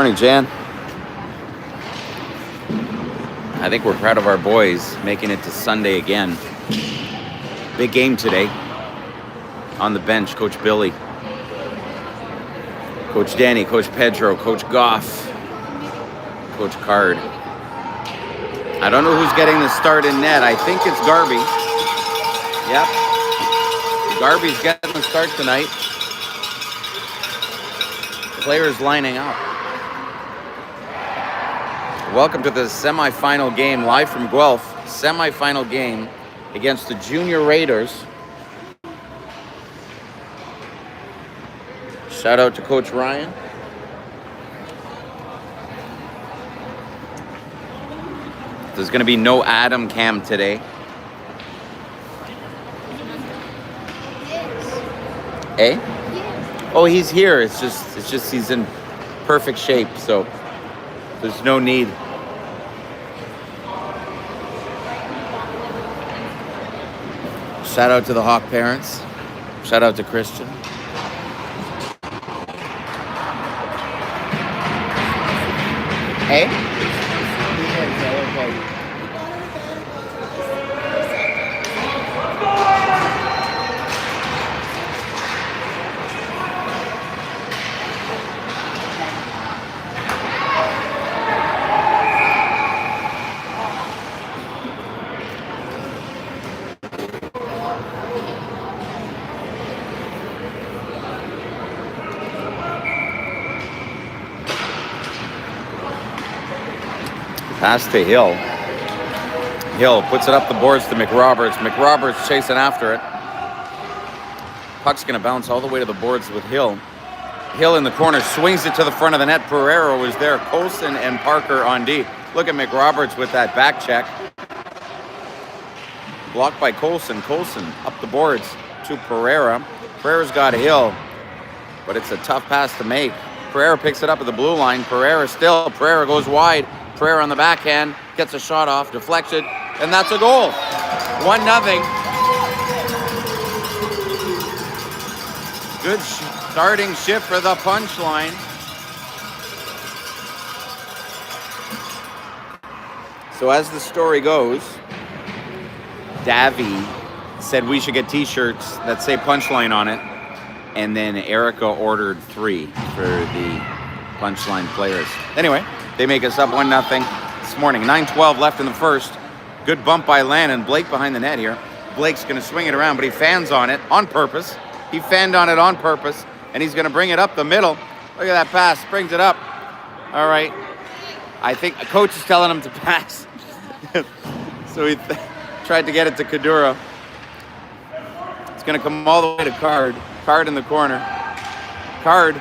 Morning, Jan. I think we're proud of our boys making it to Sunday again. Big game today. On the bench, Coach Billy, Coach Danny, Coach Pedro, Coach Goff, Coach Card. I don't know who's getting the start in net. I think it's Garby. Yep. Garby's getting the start tonight. Players lining up. Welcome to the semifinal game, live from Guelph. Semifinal game against the Junior Raiders. Shout out to Coach Ryan. There's going to be no Adam Cam today. Eh? Oh, he's here. It's just he's in perfect shape, so there's no need. Shout out to the Hawk parents. Shout out to Christian. Hey? Pass to Hill. Hill puts it up the boards to McRoberts. McRoberts chasing after it. Puck's going to bounce all the way to the boards with Hill. Hill in the corner swings it to the front of the net. Pereira was there. Colson and Parker on D. Look at McRoberts with that back check. Blocked by Colson. Colson up the boards to Pereira. Pereira's got Hill, but it's a tough pass to make. Pereira picks it up at the blue line. Pereira goes wide. Pereira on the backhand, gets a shot off, deflected, and that's a goal. 1-0. Good starting shift for the punchline. So as the story goes, Davy said we should get t-shirts that say punchline on it, and then Erica ordered 3 for the punchline players. Anyway, they make us up 1-0 this morning. 9:12 left in the first. Good bump by Lannon. Blake behind the net here. Blake's going to swing it around, but he fans on it on purpose. He fanned on it on purpose, and he's going to bring it up the middle. Look at that pass. Brings it up. All right. I think a coach is telling him to pass. So he tried to get it to Kadura. It's going to come all the way to Card. Card in the corner. Card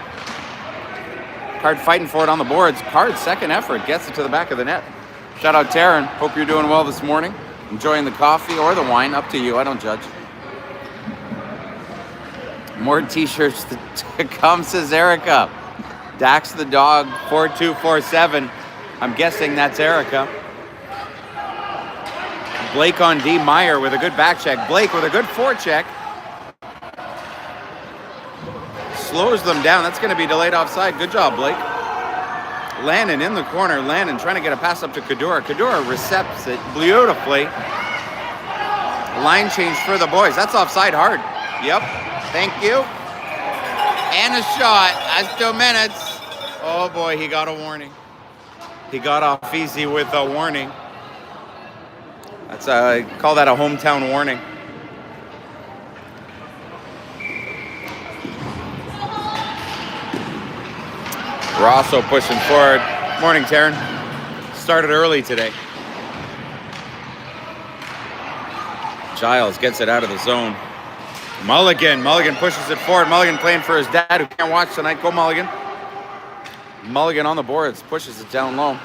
fighting for it on the boards. Card's second effort gets it to the back of the net. Shout out Taryn. Hope you're doing well this morning. Enjoying the coffee or the wine. Up to you. I don't judge. More t-shirts to come, says Erica. Dax the dog 4247. I'm guessing that's Erica. Blake on D. Meyer with a good back check. Blake with a good forecheck. Slows them down. That's going to be delayed offside. Good job, Blake. Lannon in the corner. Lannon trying to get a pass up to Kadura. Kadura recepts it beautifully. Line change for the boys. That's offside hard. Yep. Thank you. And a shot. That's 2 minutes. Oh, boy, he got a warning. He got off easy with a warning. That's call that a hometown warning. Rosso pushing forward. Morning, Taryn. Started early today. Giles gets it out of the zone. Mulligan pushes it forward. Mulligan playing for his dad who can't watch tonight. Go Mulligan. Mulligan on the boards, pushes it down low.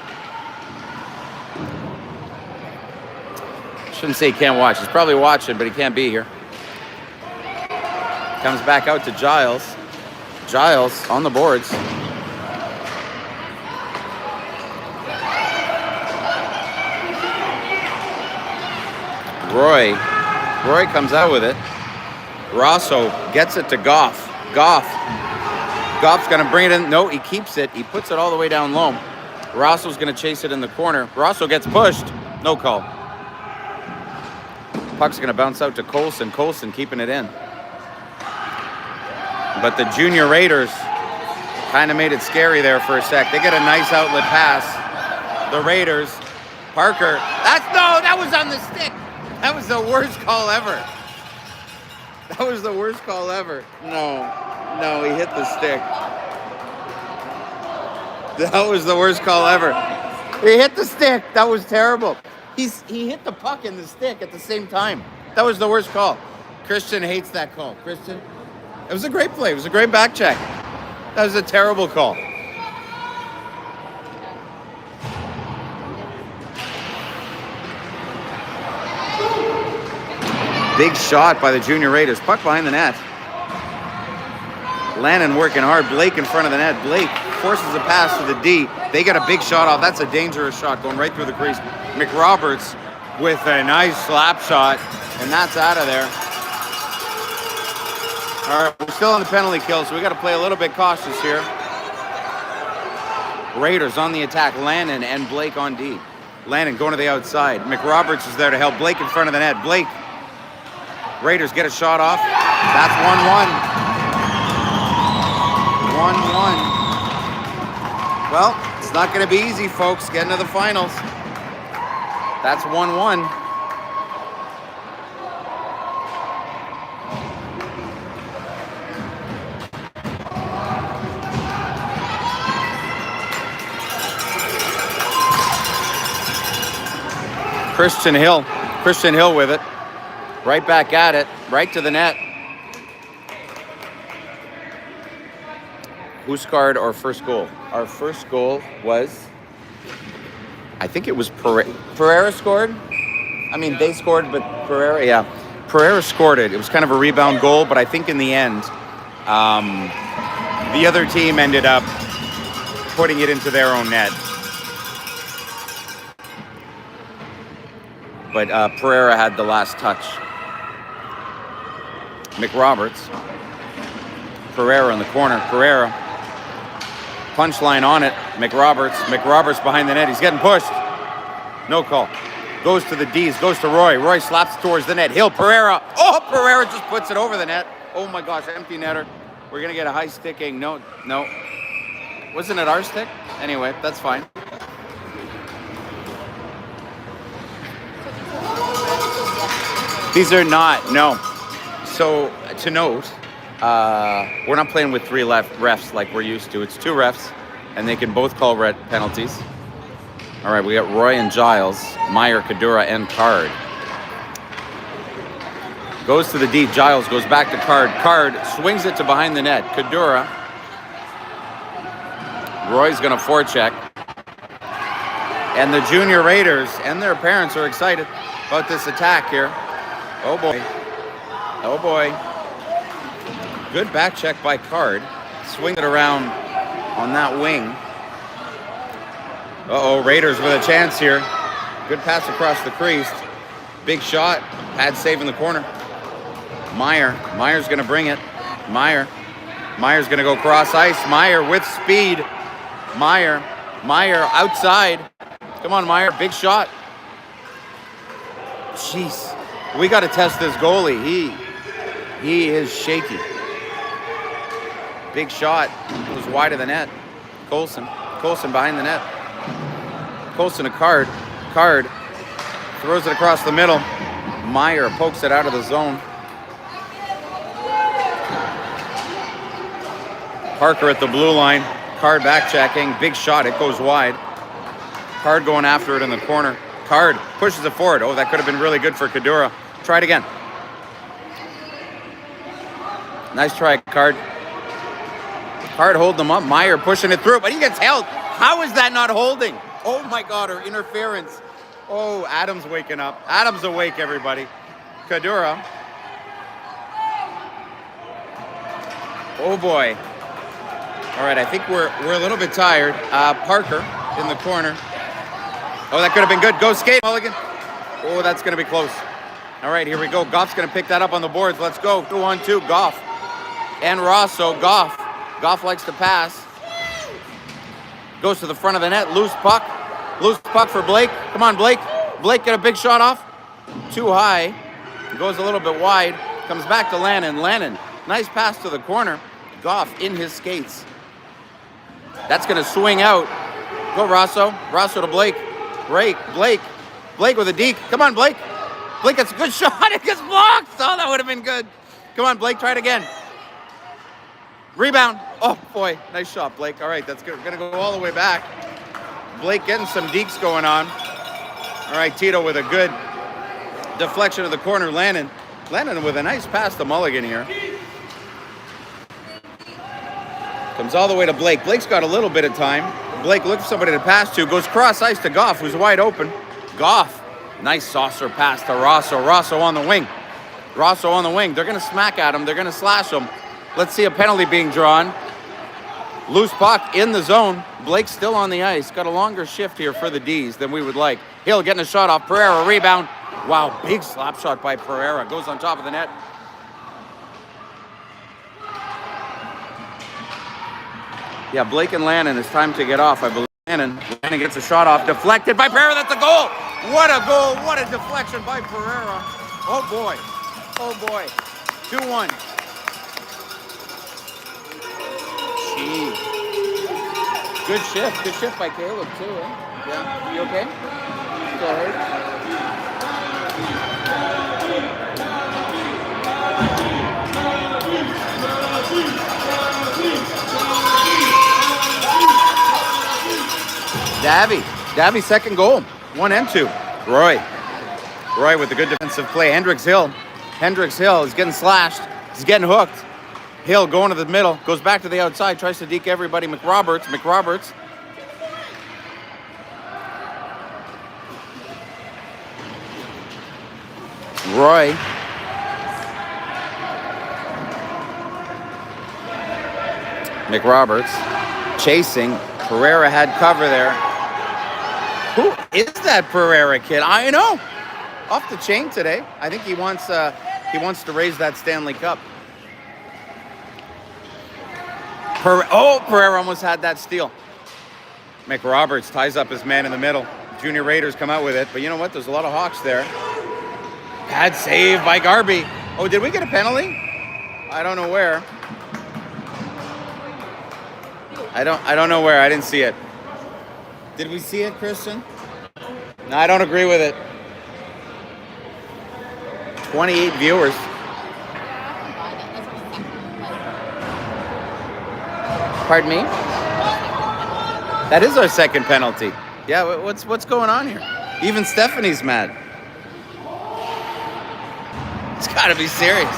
Shouldn't say he can't watch. He's probably watching, but he can't be here. Comes back out to Giles. Giles on the boards. Roy comes out with it. Rosso gets it to Goff. Goff Goff's going to bring it in. No, he keeps it. He puts it all the way down low. Rosso's going to chase it in the corner. Rosso gets pushed. No call. Puck's going to bounce out to Colson. Colson keeping it in. But the Junior Raiders kind of made it scary there for a sec. They get a nice outlet pass. The Raiders. Parker. That was on the stick. That was the worst call ever. That was the worst call ever. No, he hit the stick. That was the worst call ever. He hit the stick. That was terrible. He hit the puck and the stick at the same time. That was the worst call. Christian hates that call. Christian, it was a great play. It was a great back check. That was a terrible call. Big shot by the Junior Raiders. Puck behind the net. Lannon working hard. Blake in front of the net. Blake forces a pass to the D. They get a big shot off. That's a dangerous shot going right through the crease. McRoberts with a nice slap shot, and that's out of there. All right, we're still on the penalty kill, so we got to play a little bit cautious here. Raiders on the attack. Lannon and Blake on D. Lannon going to the outside. McRoberts is there to help Blake in front of the net. Blake. Raiders get a shot off. That's 1-1. 1-1. Well, it's not going to be easy, folks, getting to the finals. That's 1-1. Christian Hill with it. Right back at it, right to the net. Who scored our first goal? Our first goal was, I think it was Pereira scored. I mean, they scored, but Pereira scored it. It was kind of a rebound goal, but I think in the end, the other team ended up putting it into their own net. But Pereira had the last touch. McRoberts. Pereira in the corner. Pereira. Punchline on it. McRoberts behind the net. He's getting pushed. No call. Goes to the D's. Goes to Roy. Roy slaps towards the net. Hill. Pereira. Oh, Pereira just puts it over the net. Oh my gosh, empty netter. We're going to get a high sticking. No. Wasn't it our stick? Anyway, that's fine. These are not, no. So, to note, we're not playing with three refs like we're used to. It's two refs, and they can both call red penalties. All right, we got Roy and Giles, Meyer, Kadura, and Card. Goes to the D. Giles goes back to Card. Card swings it to behind the net. Kadura. Roy's going to forecheck. And the Junior Raiders and their parents are excited about this attack here. Oh boy. Oh boy. Good back check by Card. Swing it around on that wing. Uh-oh, Raiders with a chance here. Good pass across the crease. Big shot. Pad save in the corner. Meyer's going to bring it. Meyer's going to go cross ice. Meyer with speed. Meyer outside. Come on, Meyer. Big shot. Jeez. We got to test this goalie. He is shaky. Big shot. It was wide of the net. Colson behind the net. Colson to Card. Card throws it across the middle. Meyer pokes it out of the zone. Parker at the blue line. Card back checking. Big shot. It goes wide. Card going after it in the corner. Card pushes it forward. Oh, that could have been really good for Kadura. Try it again. Nice try, Card. Card holding them up. Meyer pushing it through, but he gets held. How is that not holding? Oh my God, or interference. Oh, Adam's waking up. Adam's awake, everybody. Kadura. Oh boy. All right, I think we're a little bit tired. Parker in the corner. Oh, that could have been good. Go skate, Mulligan. Oh, that's going to be close. All right, here we go. Goff's going to pick that up on the boards. Let's go. 2-on-2, Goff. And Rosso. Goff Goff likes to pass. Goes to the front of the net. Loose puck. Loose puck for Blake. Come on, Blake. Blake get a big shot off. Too high. Goes a little bit wide. Comes back to Lannon. Lannon, nice pass to the corner. Goff in his skates. That's going to swing out. Go Rosso. Rosso to Blake. Blake with a deke. Come on, Blake. Blake gets a good shot. It gets blocked. Oh, that would have been good. Come on, Blake. Try it again. Rebound. Oh, boy. Nice shot, Blake. All right, that's good. We're going to go all the way back. Blake getting some dekes going on. All right, Tito with a good deflection of the corner. Lannon with a nice pass to Mulligan here. Comes all the way to Blake. Blake's got a little bit of time. Blake looks for somebody to pass to. Goes cross ice to Goff, who's wide open. Goff. Nice saucer pass to Rosso. Rosso on the wing. They're going to smack at him. They're going to slash him. Let's see a penalty being drawn. Loose puck in the zone. Blake's still on the ice. Got a longer shift here for the Ds than we would like. Hill getting a shot off. Pereira rebound. Wow, big slap shot by Pereira. Goes on top of the net. Yeah, Blake and Lannon, it's time to get off, I believe. Lannon gets a shot off. Deflected by Pereira. That's a goal. What a goal. What a deflection by Pereira. Oh, boy. 2-1. Good shift by Caleb too, eh? Yeah, you okay? Still hurt? Davy second goal, 1 and 2. Roy with a good defensive play. Hendricks Hill is getting slashed. He's getting hooked. Hill going to the middle, goes back to the outside, tries to deke everybody. McRoberts. Roy. McRoberts chasing. Pereira had cover there. Who is that Pereira kid? I know. Off the chain today. I think he wants to raise that Stanley Cup. Pereira almost had that steal. McRoberts ties up his man in the middle. Junior Raiders come out with it, but you know what? There's a lot of Hawks there. Bad save by Garby. Oh, did we get a penalty? I don't know where. I don't know where. I didn't see it. Did we see it, Christian? No, I don't agree with it. 28 viewers. Pardon me? That is our second penalty. Yeah, what's going on here? Even Stephanie's mad. It's got to be serious.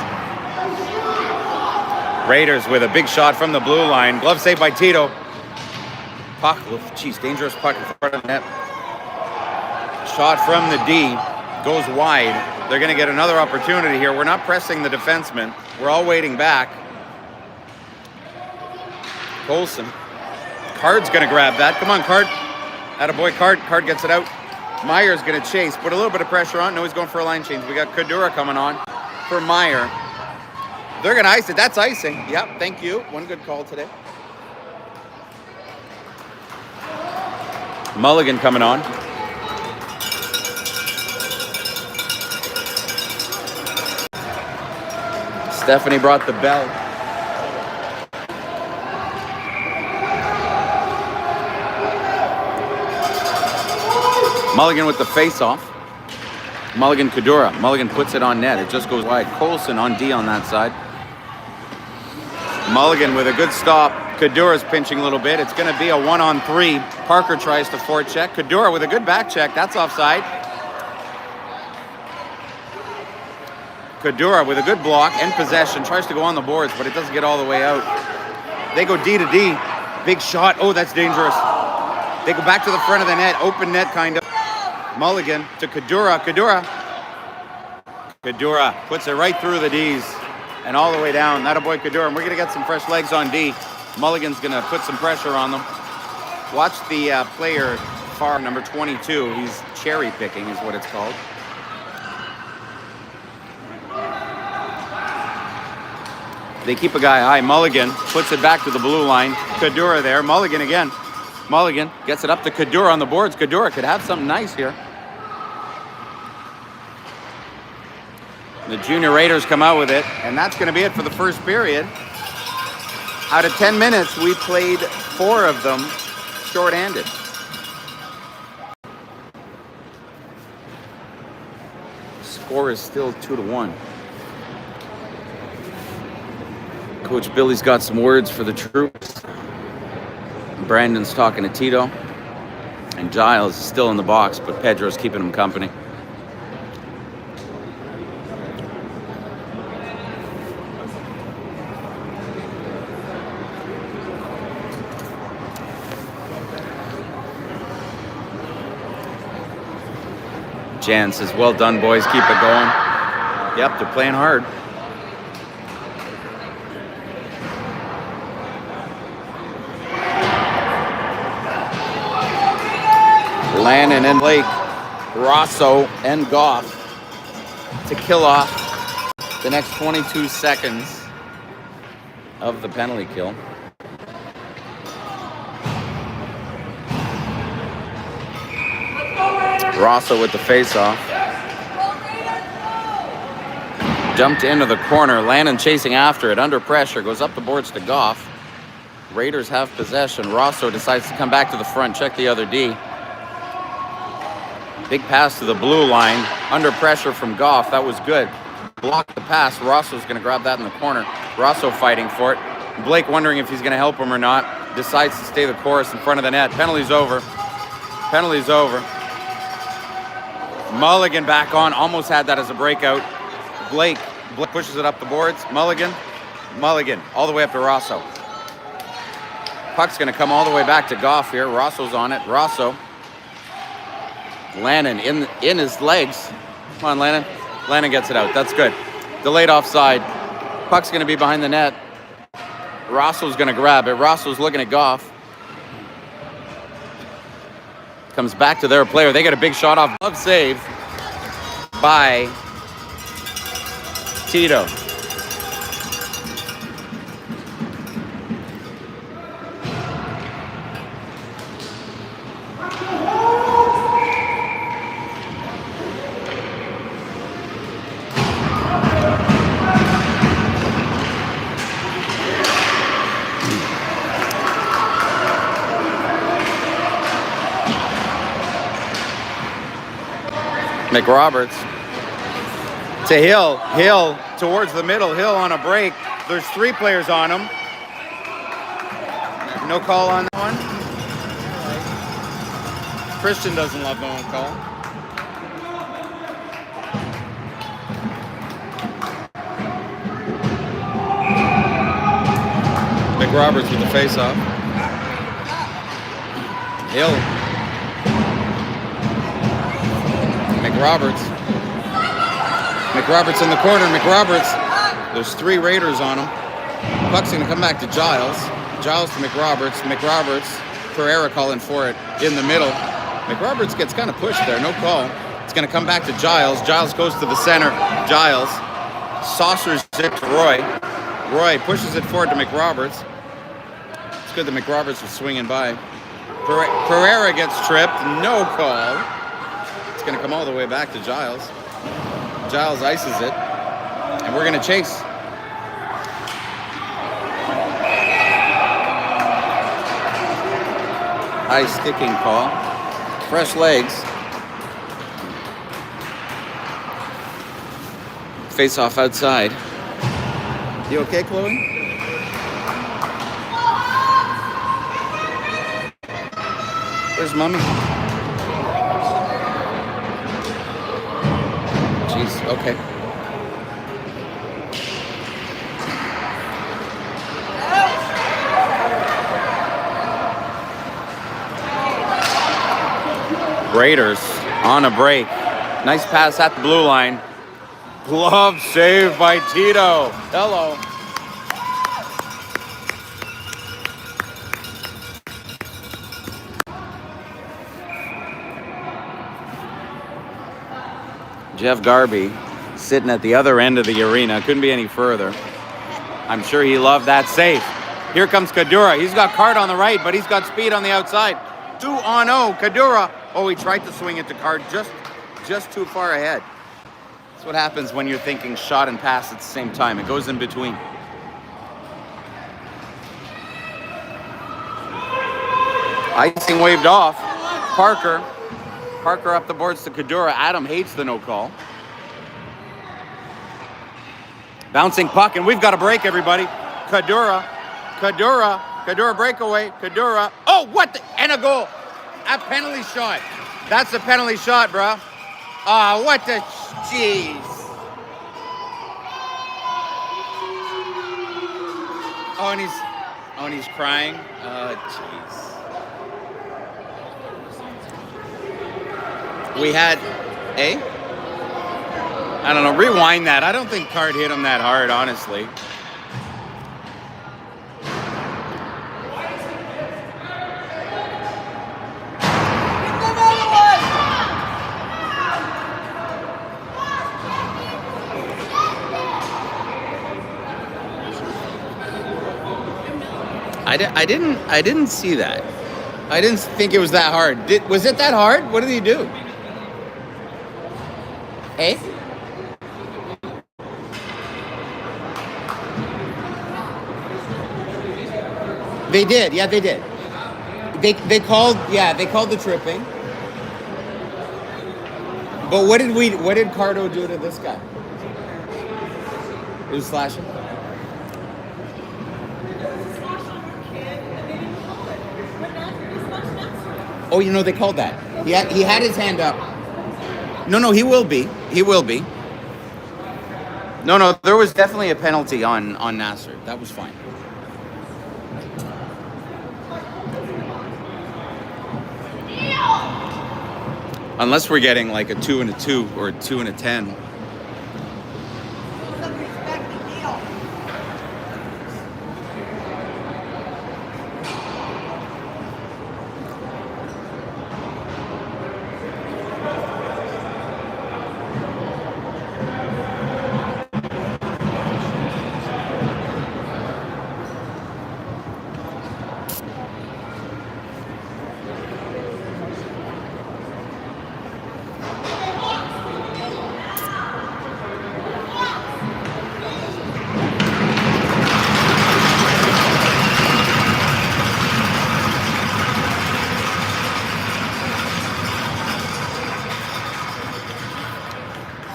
Raiders with a big shot from the blue line. Glove save by Tito. Puck, dangerous puck in front of the net. Shot from the D. Goes wide. They're going to get another opportunity here. We're not pressing the defenseman. We're all waiting back. Colson. Card's going to grab that. Come on, Card. Attaboy, Card. Card gets it out. Meyer's going to chase. Put a little bit of pressure on. No, he's going for a line change. We got Kadura coming on for Meyer. They're going to ice it. That's icing. Yep, thank you. One good call today. Mulligan coming on. Stephanie brought the bell. Mulligan with the face-off. Mulligan Kadura. Mulligan puts it on net. It just goes wide. Colson on D on that side. Mulligan with a good stop. Kadura's pinching a little bit. It's going to be a 1-on-3. Parker tries to forecheck. Kadura with a good back check. That's offside. Kadura with a good block and possession. Tries to go on the boards, but it doesn't get all the way out. They go D to D. Big shot. Oh, that's dangerous. They go back to the front of the net. Open net, kind of. Mulligan to Kadura. Kadura puts it right through the Ds and all the way down. That a boy Kadura. And we're going to get some fresh legs on D. Mulligan's going to put some pressure on them. Watch the player far, number 22. He's cherry picking is what it's called. They keep a guy high. Mulligan puts it back to the blue line. Kadura there. Mulligan again. Mulligan gets it up to Kadura on the boards. Kadura could have something nice here. The Junior Raiders come out with it, and that's going to be it for the first period. Out of 10 minutes, we played 4 of them short-handed. Score is still 2-1. Coach Billy's got some words for the troops. Brandon's talking to Tito. And Giles is still in the box, but Pedro's keeping him company. Jan says, well done, boys. Keep it going. Yep, they're playing hard. Lannon and Blake, Rosso and Goff to kill off the next 22 seconds of the penalty kill. Rosso with the face-off. Jumped into the corner. Lannon chasing after it. Under pressure. Goes up the boards to Goff. Raiders have possession. Rosso decides to come back to the front. Check the other D. Big pass to the blue line. Under pressure from Goff. That was good. Blocked the pass. Rosso's going to grab that in the corner. Rosso fighting for it. Blake wondering if he's going to help him or not. Decides to stay the course in front of the net. Penalty's over. Penalty's over. Mulligan back on. Almost had that as a breakout. Blake pushes it up the boards. Mulligan all the way up to Rosso. Puck's going to come all the way back to Goff here. Rosso's on it. Rosso. Lannon in his legs. Come on, Lannon. Lannon gets it out. That's good. Delayed offside. Puck's going to be behind the net. Rosso's going to grab it. Rosso's looking at Goff. Comes back to their player. They get a big shot off. Glove save by Tito. McRoberts to Hill. Hill towards the middle. Hill on a break. There's 3 players on him. No call on that one. Christian doesn't love no call. McRoberts with the face-off. Hill. McRoberts in the corner. McRoberts. There's 3 Raiders on him. Puck's going to come back to Giles. Giles to McRoberts. McRoberts. Pereira calling for it in the middle. McRoberts gets kind of pushed there. No call. It's going to come back to Giles. Giles goes to the center. Giles saucers it to Roy. Roy pushes it forward to McRoberts. It's good that McRoberts was swinging by. Pereira gets tripped. No call. It's going to come all the way back to Giles. Giles ices it. And we're going to chase. High sticking call. Fresh legs. Face off outside. You okay, Chloe? Where's Mommy? Jeez, okay. Raiders on a break. Nice pass at the blue line. Glove save by Tito. Hello. Jeff Garby sitting at the other end of the arena. Couldn't be any further. I'm sure he loved that save. Here comes Kadura. He's got Card on the right, but he's got speed on the outside. 2-on-0, Kadura. Oh, he tried to swing it to Card just too far ahead. That's what happens when you're thinking shot and pass at the same time. It goes in between. Icing waved off. Parker up the boards to Kadura. Adam hates the no call. Bouncing puck, and we've got a break, everybody. Kadura breakaway. Kadura. Oh, what the? And a goal. A penalty shot. That's a penalty shot, bro. Ah, what the? Jeez. Oh, and he's crying. Oh, jeez. We had, I don't know, rewind that. I don't think Card hit him that hard, honestly. I didn't see that. I didn't think it was that hard. Was it that hard? What did he do? They did. Yeah, they did. They called the tripping. But what did Cardo do to this guy? He was slashing. Oh, they called that. He had his hand up. No, he will be. He will be. No, there was definitely a penalty on Nasser. That was fine. Unless we're getting like a 2 and a 2 or a 2 and a 10.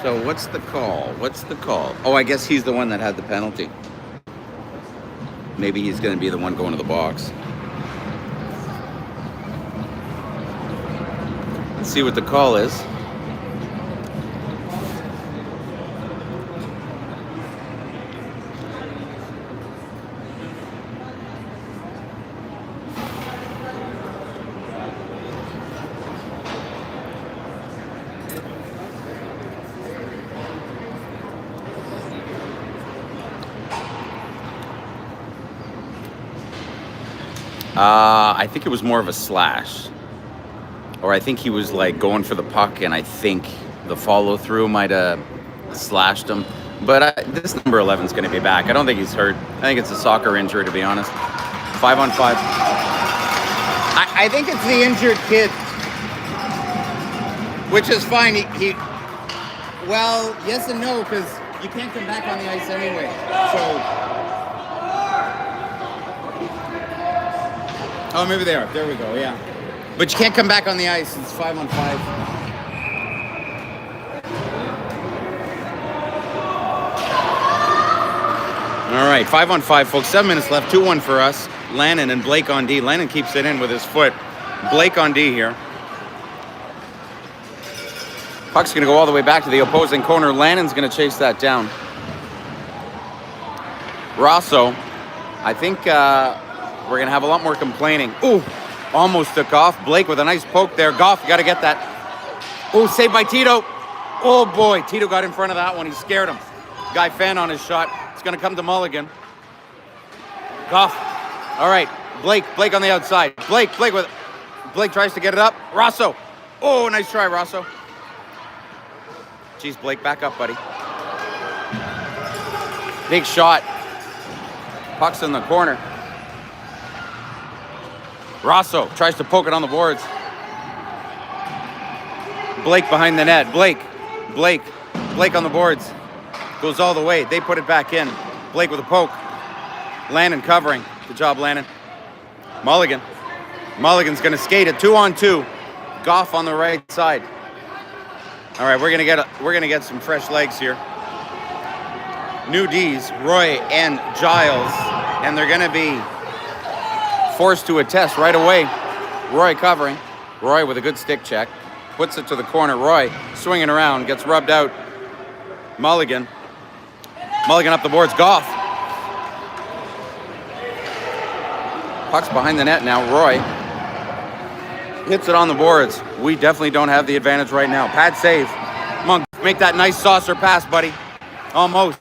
So what's the call? Oh, I guess he's the one that had the penalty. Maybe he's going to be the one going to the box. Let's see what the call is. I think it was more of a slash. Or I think he was like going for the puck, and I think the follow through might have slashed him. But this number 11 is going to be back. I don't think he's hurt. I think it's a soccer injury, to be honest. 5-on-5. I think it's the injured kid, which is fine. Well, yes and no, because you can't come back on the ice anyway. So. Oh, maybe they are. There we go, yeah. But you can't come back on the ice. It's 5-on-5. All right, 5-on-5, folks. 7 minutes left. 2-1 for us. Lannon and Blake on D. Lannon keeps it in with his foot. Blake on D here. Puck's going to go all the way back to the opposing corner. Lannon's going to chase that down. Rosso, I think... we're going to have a lot more complaining. Ooh, almost took off. Blake with a nice poke there. Goff, you got to get that. Ooh, saved by Tito. Oh, boy. Tito got in front of that one. He scared him. Guy Fan on his shot. It's going to come to Mulligan. Goff. All right. Blake on the outside. Blake tries to get it up. Rosso. Oh, nice try, Rosso. Jeez, Blake, back up, buddy. Big shot. Puck's in the corner. Rosso tries to poke it on the boards. Blake behind the net. Blake on the boards. Goes all the way. They put it back in. Blake with a poke. Lannon covering. Good job, Lannon. Mulligan's gonna skate it 2-on-2. Goff on the right side. All right, we're gonna get some fresh legs here. New D's, Roy and Giles, and they're gonna be forced to a test right away. Roy covering. Roy with a good stick check. Puts it to the corner. Roy swinging around, gets rubbed out. Mulligan up the boards. Goff. Puck's behind the net now. Roy hits it on the boards. We definitely don't have the advantage right now. Pad save. Come on, make that nice saucer pass, buddy. Almost.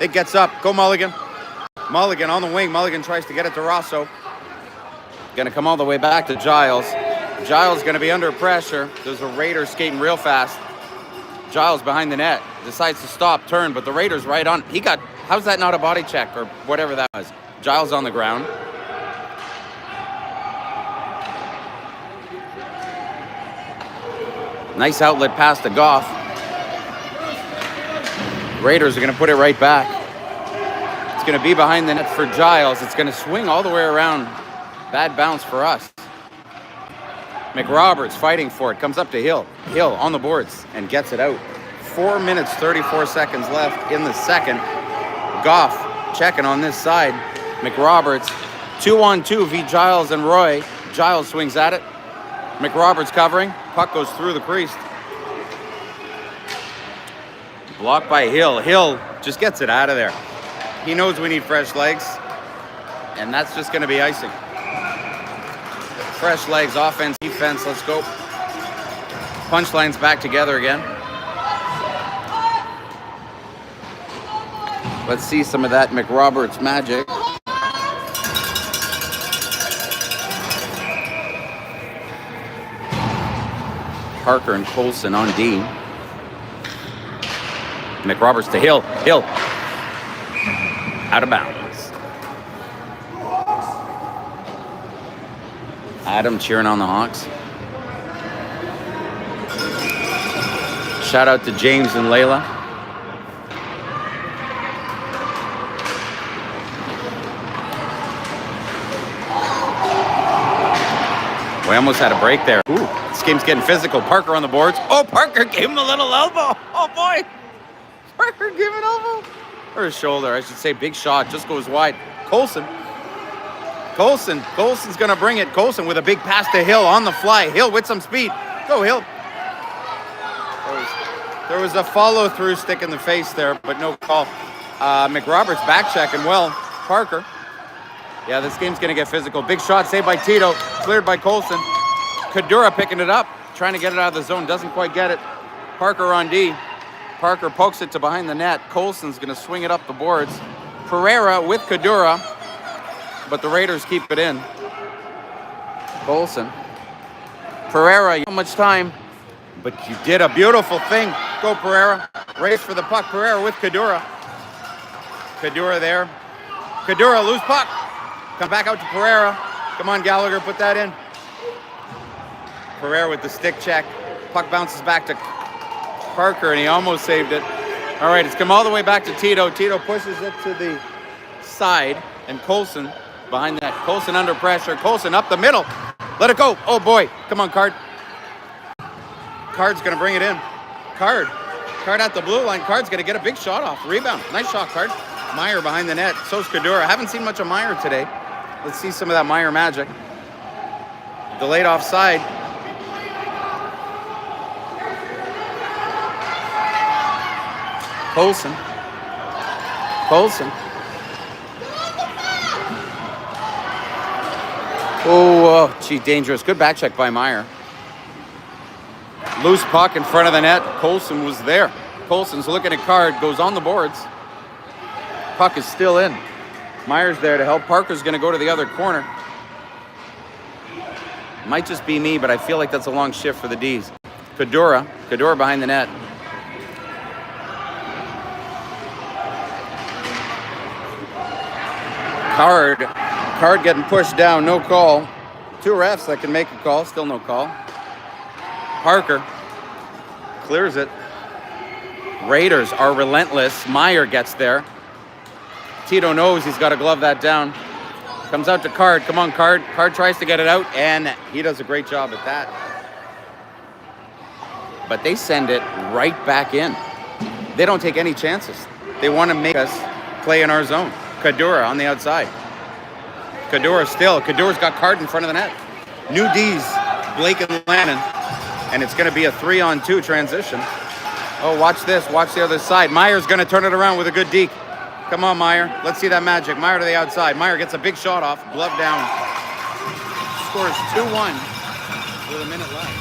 It gets up. Go Mulligan. Mulligan on the wing. Mulligan tries to get it to Rosso. Going to come all the way back to Giles. Giles going to be under pressure. There's a Raider skating real fast. Giles behind the net. Decides to stop, turn, but the Raider's right on. How's that not a body check or whatever that was? Giles on the ground. Nice outlet pass to Goff. Raiders are going to put it right back. It's going to be behind the net for Giles. It's going to swing all the way around. Bad bounce for us. McRoberts fighting for it. Comes up to Hill. Hill on the boards and gets it out. 4 minutes, 34 seconds left in the second. Goff checking on this side. McRoberts. 2-on-2 v. Giles and Roy. Giles swings at it. McRoberts covering. Puck goes through the crease. Blocked by Hill. Hill just gets it out of there. He knows we need fresh legs. And that's just going to be icing. Fresh legs, offense, defense, let's go. Punchline's back together again. Let's see some of that McRoberts magic. Parker and Colson on D. McRoberts to Hill. Hill. Out of bounds. Adam cheering on the Hawks. Shout out to James and Layla. We almost had a break there. Ooh, this game's getting physical. Parker on the boards. Oh, Parker gave him a little elbow. Oh, boy. Parker gave him an elbow. Or his shoulder, I should say. Big shot. Just goes wide. Colson's going to bring it. Colson with a big pass to Hill on the fly. Hill with some speed. Go, Hill. There was a follow-through stick in the face there, but no call. McRoberts back checking well. Parker. Yeah, this game's going to get physical. Big shot saved by Tito. Cleared by Colson. Kadura picking it up. Trying to get it out of the zone. Doesn't quite get it. Parker on D. Parker pokes it to behind the net. Colson's going to swing it up the boards. Pereira with Kadura. But the Raiders keep it in. Colson. Pereira, not much time. But you did a beautiful thing. Go, Pereira. Race for the puck. Pereira with Kadura. Kadura there. Kadura, loose puck. Come back out to Pereira. Come on, Gallagher, put that in. Pereira with the stick check. Puck bounces back to Parker, and he almost saved it. All right, it's come all the way back to Tito. Tito pushes it to the side, and Colson behind that. Colson under pressure. Colson up the middle. Let it go. Oh, boy. Come on, Card. Card's going to bring it in. Card at the blue line. Card's going to get a big shot off. Rebound. Nice shot, Card. Meyer behind the net. So's Kadura. I haven't seen much of Meyer today. Let's see some of that Meyer magic. Delayed offside. Colson. Oh, gee, dangerous. Good back check by Meyer. Loose puck in front of the net. Colson was there. Colson's looking at Card. Goes on the boards. Puck is still in. Meyer's there to help. Parker's going to go to the other corner. Might just be me, but I feel like that's a long shift for the D's. Kadura behind the net. Card getting pushed down, no call. 2 refs that can make a call, still no call. Parker clears it. Raiders are relentless. Meyer gets there. Tito knows he's got to glove that down. Comes out to Card. Come on, Card. Card tries to get it out, and he does a great job at that. But they send it right back in. They don't take any chances. They want to make us play in our zone. Kadura on the outside. Kadura's got Card in front of the net. New D's, Blake and Lannon. And it's going to be a 3-on-2 transition. Oh, watch this. Watch the other side. Meyer's going to turn it around with a good deke. Come on, Meyer. Let's see that magic. Meyer to the outside. Meyer gets a big shot off. Glove down. Scores 2-1 with a minute left.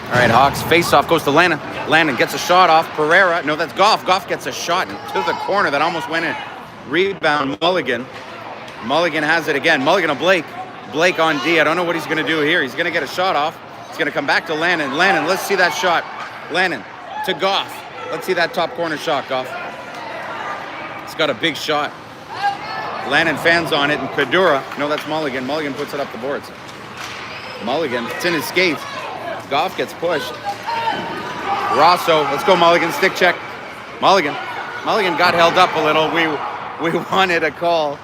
All right, Hawks face-off goes to Lannon. Lannon gets a shot off. Pereira. No, that's Goff. Goff gets a shot to the corner that almost went in. Rebound, Mulligan. Mulligan has it again. Mulligan to Blake. Blake on D. I don't know what he's going to do here. He's going to get a shot off. He's going to come back to Lannon. Lannon, let's see that shot. Lannon to Goff. Let's see that top corner shot, Goff. He's got a big shot. Lannon fans on it, and Kadura. No, that's Mulligan. Mulligan puts it up the boards. Mulligan, it's in his skates. Goff gets pushed. Rosso, let's go Mulligan, stick check. Mulligan got held up a little. We wanted a call.